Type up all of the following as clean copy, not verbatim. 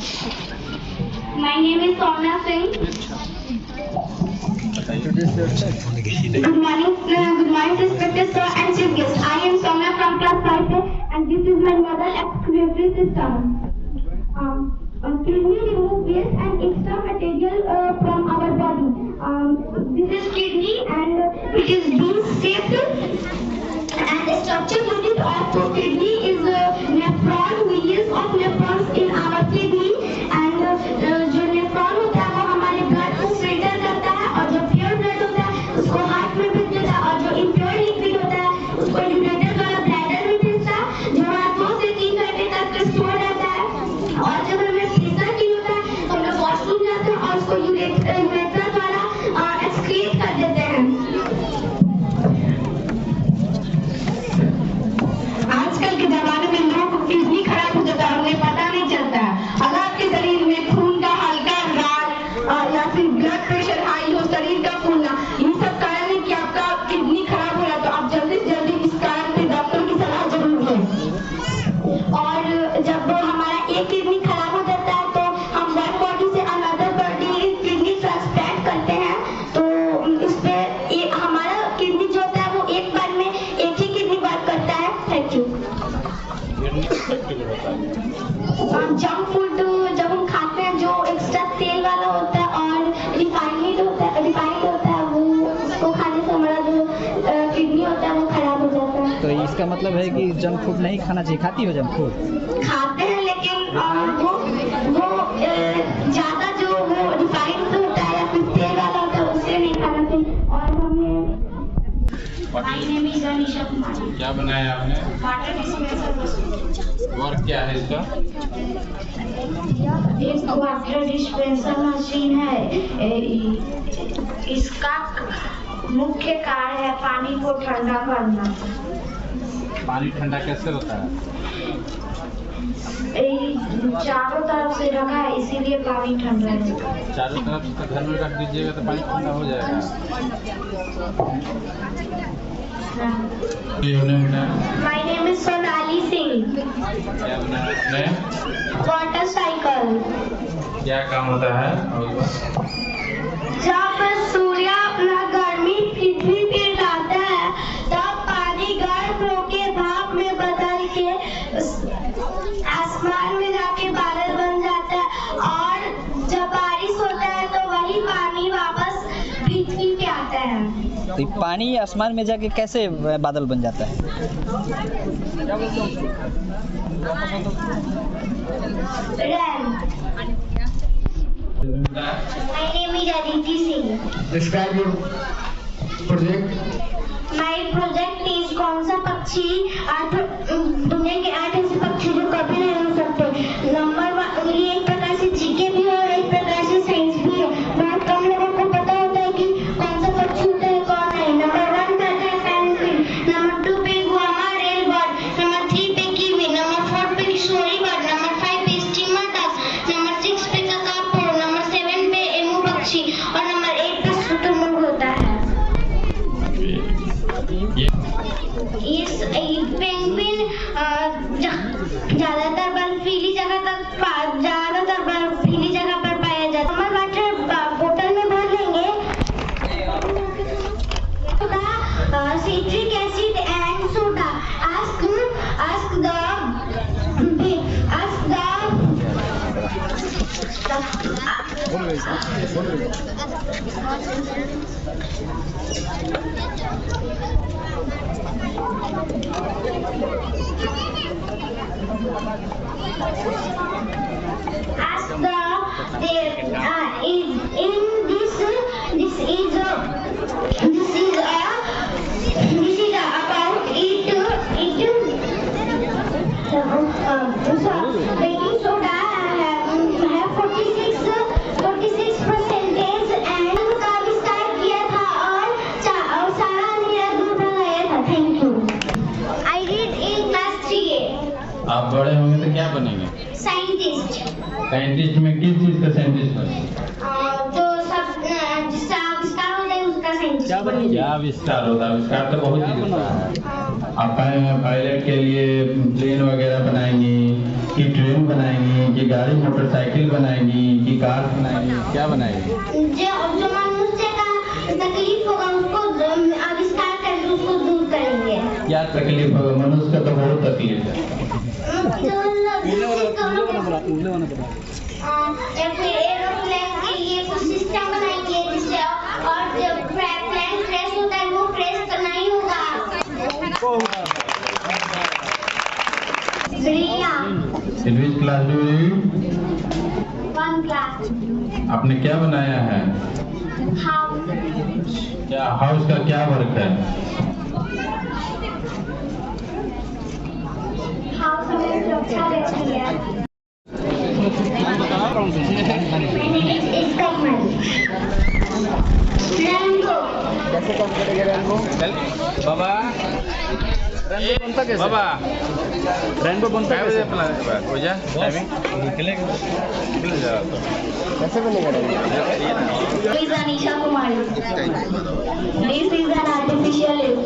My name is Soumya Singh. Good morning, respected sir and chief guest. I am Soumya from class 5A, and this is my mother excretory system. Kidney remove waste and extra material from our body. This is kidney, and it is being shaped. And the structure unit of kidney is nephron, millions of nephrons in our kidney. And जो nephron होता है वो हमारे blood को filter करता है, और जो प्योर ब्लड होता है उसको हार्ट में भेज देता है, और जो इम्प्योर लिक्विड होता है उसको यूरेटर द्वारा ब्लैडर में भेजता है, जो हमारा 2 से 3 घंटे तक स्टोर रहता है। और जब हमें पीना की होता है तो हम लोग वॉशरूम जाते हैं और उसको यूरेटर द्वारा एक्सक्रीट कर देते हैं। आजकल के जमाने में लोगों को किडनी खराब हो जाता है, उन्हें पता नहीं चलता है। अगर आपके शरीर में खून का हल्का अंदाज या फिर ब्लड प्रेशर हाई हो, शरीर का फूलना, ये सब कारण है कि आपका किडनी खराब हो रहा है, तो आप जल्दी से जल्दी इस कारण पे डॉक्टर की सलाह जरूर लें। और जब हमारा एक किडनी खराब हो जाता है तो हम वन बॉडी से अनदर बॉडी किडनी ट्रांसप्लांट करते हैं। तो इस पे हमारा किडनी जो होता है वो एक बार में एक ही किडनी वर्क करता है। Thank you. जंक फूड जब हम खाते हैं जो एक्स्ट्रा तेल वाला होता है और रिफाइंड होता है वो उसको खाने से हमारा जो किडनी होता है वो खराब हो जाता है। तो इसका मतलब है कि जंक फूड नहीं खाना चाहिए। खाती हो जंक फूड? खाते हैं, लेकिन वो ज्यादा जो वो रिफाइंड होता है या फिर तेल वाला होता है उसे नहीं खाना चाहिए। और हमें My name is Anisha Kumari. क्या बनाया आपने? Water dispenser. वर्क क्या है इसका? एक वाटर डिस्पेंसर मशीन है। इसका मुख्य कार्य है पानी को ठंडा करना। पानी ठंडा कैसे होता है? चारों तरफ से रखा है इसीलिए पानी ठंडा है। चारों तरफ से घर में रख दीजिएगा तो पानी ठंडा हो जाएगा। My name is Sonali Singh. क्या बनाया आपने? Water cycle. क्या काम होता है? और जब सूर्य अपना गर्मी पृथ्वी पे लाता है तब पानी गर्म होके भाप में बदल के आसमान में जाके बादल बन जाता है, और जब बारिश होता है तो वही पानी वापस पृथ्वी पे आता है। तो पानी आसमान में जाके कैसे बादल बन जाता है? My name is Aditi Singh. Describe your project. My project is कौन सा पक्षी दुनिया के 8 ऐसे पक्षी जो कभी नहीं हो सकते। नंबर 1 ये एक प्रकार से जीके भी है और एक प्रकार से साइंस भी है। बहुत कम लोगों को पता होता है कि कौन सा पक्षी होता है कौन नहीं। नंबर 1 पे आता है पेंगुइन, नंबर 2 पे गुआमा रेल बर्ड, नंबर 3 पे कीवी, नंबर 4 पे किशोरी बर्ड, नंबर 5 पे स्टीमर डक, नंबर 6 पे ककापो, नंबर 7 पे एमू पक्षी और नंबर 8 पे शुतुरमुर्ग होता है। इस पेंगुइन ज्यादातर बर्फीली जगह पर पाया जाता है। नॉर्मल वाटर बोतल में भर लेंगे। Citric acid and soda. ask about baking soda have 46% and का विस्तार किया था और सारा मेरा दूध लगाया था। Thank you. I read in class 3A. आप बड़े होंगे तो क्या बनेंगे? साइंटिस्ट। साइंटिस्ट में किस चीज का साइंटिस्ट बनेंगे? जो सब जिसका आविष्कार होता है उसका साइंटिस्ट। क्या क्या आविष्कार होता है? आविष्कार तो बहुत चीज होता है। आप पायलट के लिए प्लेन वगैरह बनाएंगी कि ट्रेन बनाएंगी कि गाड़ी मोटरसाइकिल बनाएंगी कि कार बनाएंगी, क्या बनाएंगी? जो मनुष्य का तकलीफ होगा उसको आविष्कार करके उसको दूर करेंगे। क्या तकलीफ होगा? मनुष्य का तो बहुत तकलीफ है। या फिर एरोप्लेन के लिए कुछ सिस्टम बनाएंगे जिससे और जब प्लेन क्रैश होता है वो क्रैश करना ही होगा। Priya which class do you? 1 class. आपने क्या बनाया है? हाउस। क्या हाउस का क्या वर्क है? हाउस में सुरक्षा रहती है। इसका रेनबो। कैसे काम करेगा रेनबो? बाबा रेनबो बनता कैसे? बाबा रेनबो बनता कैसे? कैसे बनेगा rainbow? This is Anisha Kumari. This is an artificial leaf.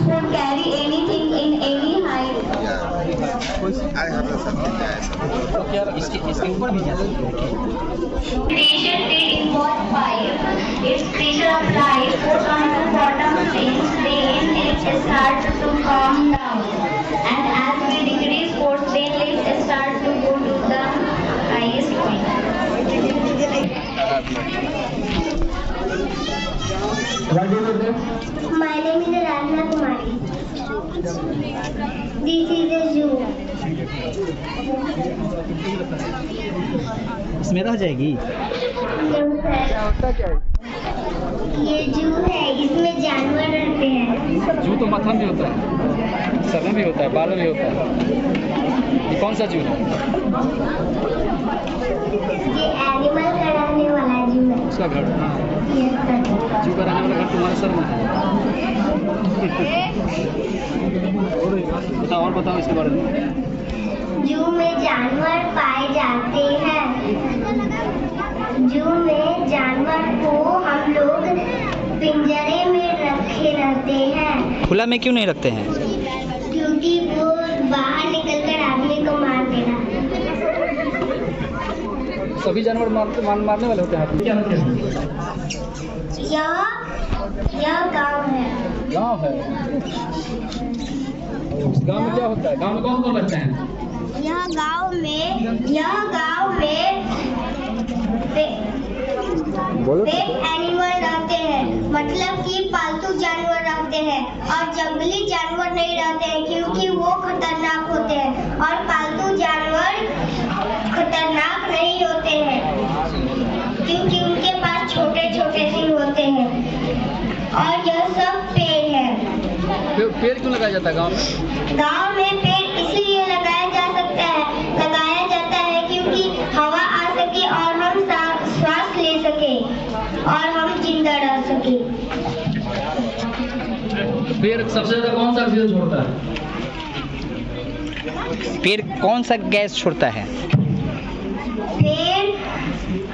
Could carry anything in any height. इसके ऊपर भी जा सकते हैं। Creation did involve fire. Its pressure of light goes on to bottom sinks, then it starts to calm down. And as we decrease force, then it starts to go to the highest point. What do you do? My name is Radhana Kumari. This is a zoo. इसमें रह जाएगी। ये जू है, इसमें जानवर रहते हैं। जू तो माथा में होता है, सर में भी होता है, बाल में भी होता है। ये कौन सा जू है? ये एनिमल का रहने वाला जू है। उसका घर? Yes, sir. जू का रहने वाला घर तुम्हारे सर में है। बताओ और बताओ इसके बारे में। जू में जानवर पाए जाते हैं। जू में जानवर को हम लोग पिंजरे में रखे रहते हैं खुला में क्यों नहीं रखते हैं? क्योंकि वो बाहर निकलकर आदमी को मार देगा। सभी जानवर मारने वाले होते हैं। यह गांव है। गांव है। गांव में क्या होता है? गांव में कौन कौन रहते हैं? यह गांव में पेट एनिमल रहते हैं, मतलब कि पालतू जानवर रहते हैं और जंगली जानवर नहीं रहते हैं क्योंकि वो खतरनाक होते हैं और पालतू जानवर खतरनाक नहीं होते हैं क्योंकि उनके पास छोटे छोटे सिंह होते हैं। और यह सब पेड़ है। पेड़ क्यों लगाया जाता है गांव में? गांव में पेड़ इसलिए लगाया जाता है क्योंकि हवा आ सके और हम श्वास ले सके और हम जिंदा रह सके। पेड़ सबसे ज्यादा कौन सा ऑक्सीजन छोड़ता है? पेड़ कौन सा गैस छोड़ता है? पेड़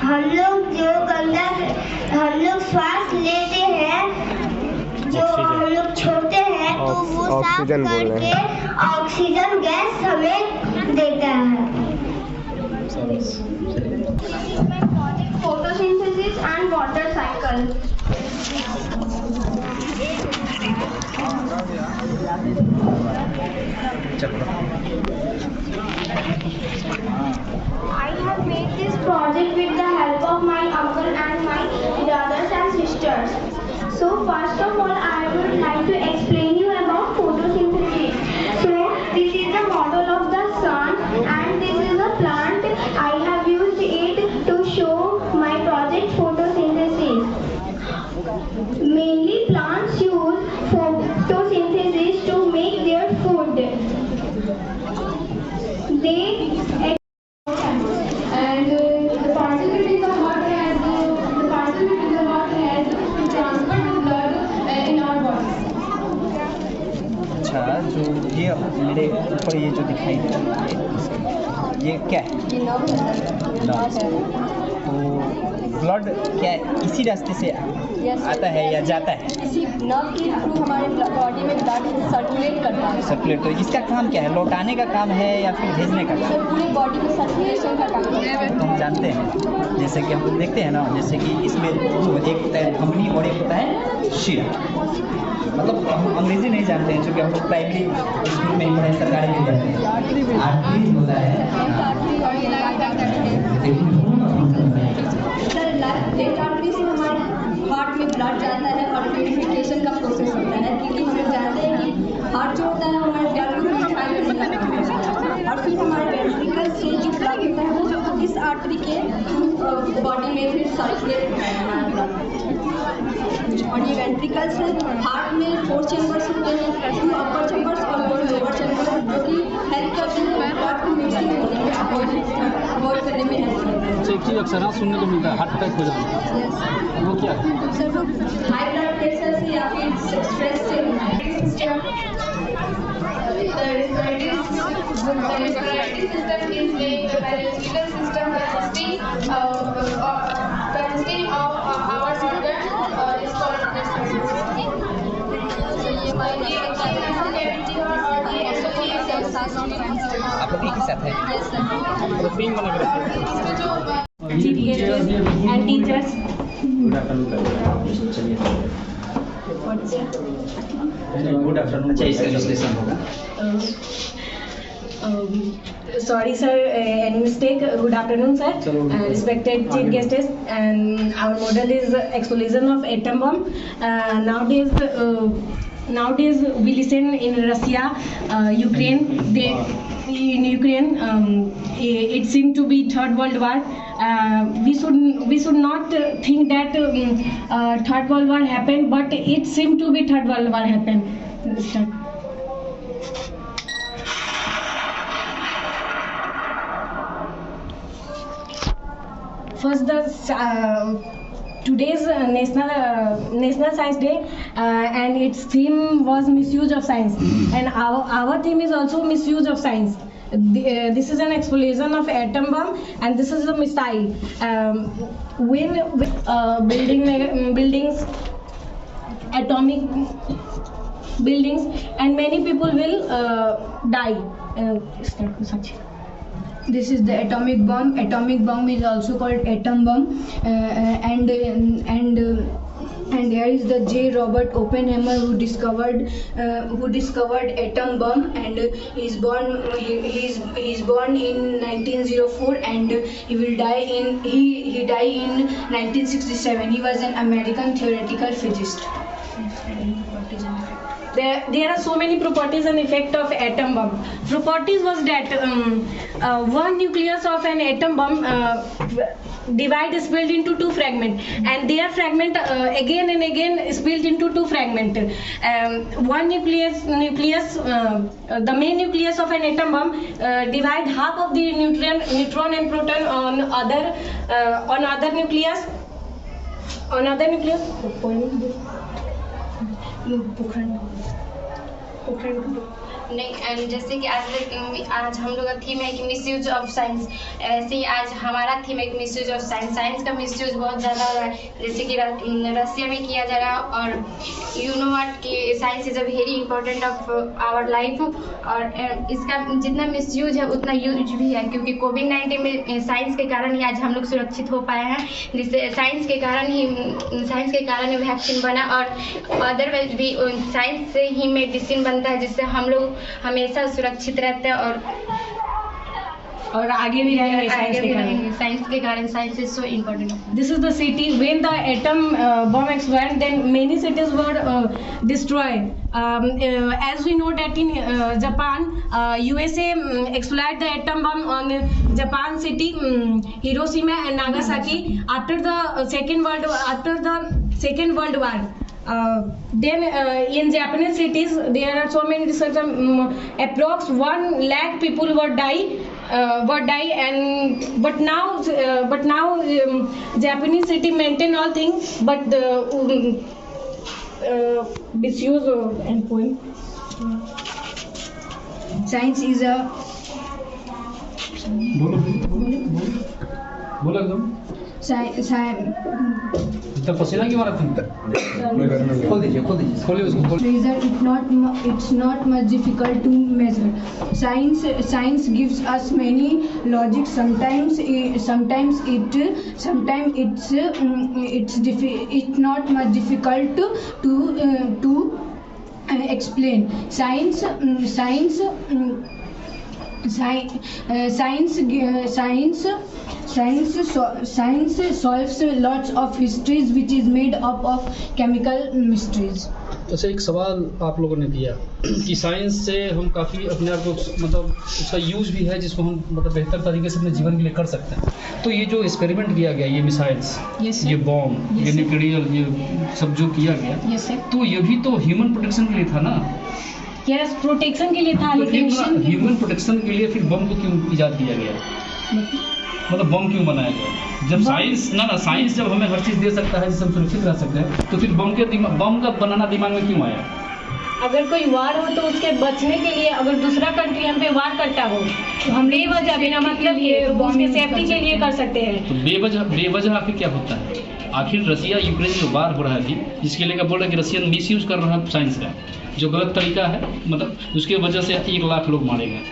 हम लोग श्वास लेते हैं, जो हम लोग छोड़ते हैं तो वो साफ करके ऑक्सीजन गैस हमें देता है। Photosynthesis and water cycle. I have made this project with the help of my uncle and my brothers and sisters. So first of all, I would like to explain you about photosynthesis. So this is the model of the sun and this is a plant. I have used it to show my project photosynthesis. Mainly plants use photosynthesis to make their food. And the particle in the heart has transfer the blood in our body. अच्छा, जो ये मेरे ऊपर ये जो दिखाई दे रहा है ये क्या है? ब्लड क्या इसी रास्ते से आता है या जाता है? इसी नर्व के थ्रू हमारे बॉडी में ब्लड सर्कुलेट करता है। सर्कुलेट, तो इसका काम क्या है? लौटाने का काम है या फिर भेजने का काम? सर पूरे बॉडी में सर्कुलेशन का काम करता है। तो हम जानते हैं, जैसे कि हम लोग देखते हैं ना, जैसे कि इसमें एक होता है धमनी और एक होता है शिरा। मतलब हम अंग्रेजी नहीं जानते हैं, चूँकि हम लोग प्राइमरी स्कूल में ही पढ़े, सरकारी विद्यालय में। आर्टरी होता है सर लेफ्ट आर्टरी से हमारे हार्ट में ब्लड जाता है और प्यूरिफिकेशन का प्रोसेस होता है, क्योंकि हम लोग जानते हैं कि हार्ट जो होता है हमारे ब्लड को प्यूरिफाई करने का काम करता है। और फिर हमारे वेंट्रिकल से जो ब्लड होता है वो इस आर्टरी के बॉडी में फिर सर्कुलेट होता है हमारा ब्लड। और ये वेंट्रिकल्स है, हार्ट में 4 चैम्बर्स होते हैं, 2 अपर चैम्बर्स और 1 लोअर चैम्बर, जो कि हेल्प करते हैं ब्लड को मिक्सिंग होने में, अवॉइड करने में हेल्प करते हैं। एक चीज़ अक्सर सुनने को मिलता है, हार्ट अटैक हो जाना, वो क्या है? सर हाई ब्लड प्रेशर से या फिर स्ट्रेस से। Respiratory system is the biological system consisting of our organ is called respiratory. आप लोग एक ही साथ है? and teachers. Good afternoon. अच्छा, इसका विश्लेषण होगा। Sorry sir, any mistake. Good afternoon sir, respected chief guests, and our model is explosion of atom bomb. Nowadays we listen in Russia, Ukraine. In Ukraine, it seemed to be Third World War. We should not think that Third World War happened, but it seemed to be Third World War happened. Start. First, today's National Science Day, and its theme was misuse of science, and our theme is also misuse of science. This is an explosion of atom bomb, and this is a missile. When buildings, atomic buildings, and many people will die. This is the atomic bomb. Atomic bomb is also called atom bomb, and there is the J. Robert Oppenheimer who discovered atom bomb, and he's born in 1904, and he died in 1967. He was an American theoretical physicist. There are so many properties and effect of atom bomb. Properties was that one nucleus of an atom bomb split into 2 fragments, and their fragment again and again split into 2 fragments. One nucleus, the main nucleus of an atom bomb divide half of the neutron and proton on other nucleus. नहीं, and जैसे कि आज हम लोग का theme है कि misuse of science, ऐसे ही आज हमारा थीम है कि मिसयूज ऑफ साइंस। साइंस का मिसयूज बहुत ज़्यादा हो रहा है, जैसे कि रसिया में किया जा रहा है, और यू नो व्हाट कि science is a very important of our life, और इसका जितना मिसयूज है उतना यूज भी है, क्योंकि कोविड-19 में साइंस के कारण ही आज हम लोग सुरक्षित हो पाए हैं, जिससे साइंस के कारण ही वैक्सीन बना, और अदरवाइज भी साइंस से ही मेडिसिन बनता है, जिससे हम लोग हमेशा सुरक्षित रहते हैं और आगे भी रहेंगे साइंस के कारण। Science is so important. This is the city when the atom bomb exploded, then many cities were destroyed. As we know that in Japan, USA exploded the atom bomb on Japan city, Hiroshima and Nagasaki after the Second World War. Then in Japanese cities there are so many research, approx 1 lakh people were die, and but now Japanese city maintain all things, but misuse and point. Science is a बोलो एकदम। तो पसीना क्यों आ रहा था? खोल दीजिए खोलिए उसको, खोलिए। Reason it's not much difficult to measure. Science gives us many logic. Sometimes it's not much difficult to explain. Science solves lots of histories which is made up of chemical mysteries. अच्छा, एक सवाल आप लोगों ने किया कि science से हम काफ़ी अपने आप को मतलब उसका यूज भी है जिसको हम मतलब बेहतर तरीके से अपने जीवन के लिए कर सकते हैं। तो ये जो एक्सपेरिमेंट किया गया, ये मिसाइल्स, ये बॉम्ब, ये न्यूक्लियर, ये सब जो किया गया, तो ये भी तो ह्यूमन प्रोटेक्शन के लिए था ना? यस, प्रोटेक्शन के लिए था, तो लेकिन ह्यूमन प्रोटेक्शन के लिए फिर बम को क्यों इजाद किया गया? मतलब बम क्यों बनाया गया? जब साइंस जब हमें हर चीज़ दे सकता है जिससे हम सुरक्षित रह सकते हैं, तो फिर बम का बनाना दिमाग में क्यों आया? अगर कोई वार हो तो उसके बचने के लिए, अगर दूसरा कंट्री हम पे वार करता हो तो हम बेवजह बिना मतलब ये उसके सेफ्टी के लिए कर सकते हैं। तो बेवजह आखिर क्या होता है? आखिर रसिया यूक्रेन जो वार हो रहा है अभी, जिसके लिए बोल रहा है कि रसियन मिसयूज कर रहा है साइंस का, जो गलत तरीका है, मतलब उसकी वजह से 1 लाख लोग मारे गए,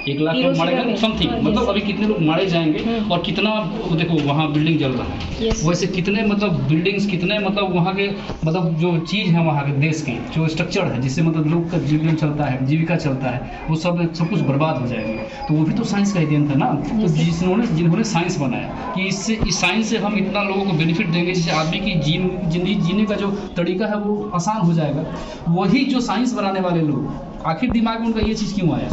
1 लाख लोग मारे गए समथिंग, मतलब अभी कितने लोग मारे जाएंगे और कितना देखो वहाँ बिल्डिंग जल रहा है, वैसे कितने मतलब बिल्डिंग्स, कितने मतलब वहाँ के मतलब जो चीज़ है वहाँ के देश की जो स्ट्रक्चर है जिससे मतलब लोग का जीवन चलता है, जीविका चलता है, वो सब कुछ बर्बाद हो जाएंगे। तो वो भी तो साइंस का ही देन था ना। तो जिन्होंने साइंस बनाया कि इस साइंस से हम इतना लोगों को बेनिफिट देंगे जिससे आदमी की जिंदगी जीने का जो तरीका है वो आसान हो जाएगा, वही जो साइंस बनाने वाले लोग, आखिर दिमाग में उनका ये चीज़ क्यों आया?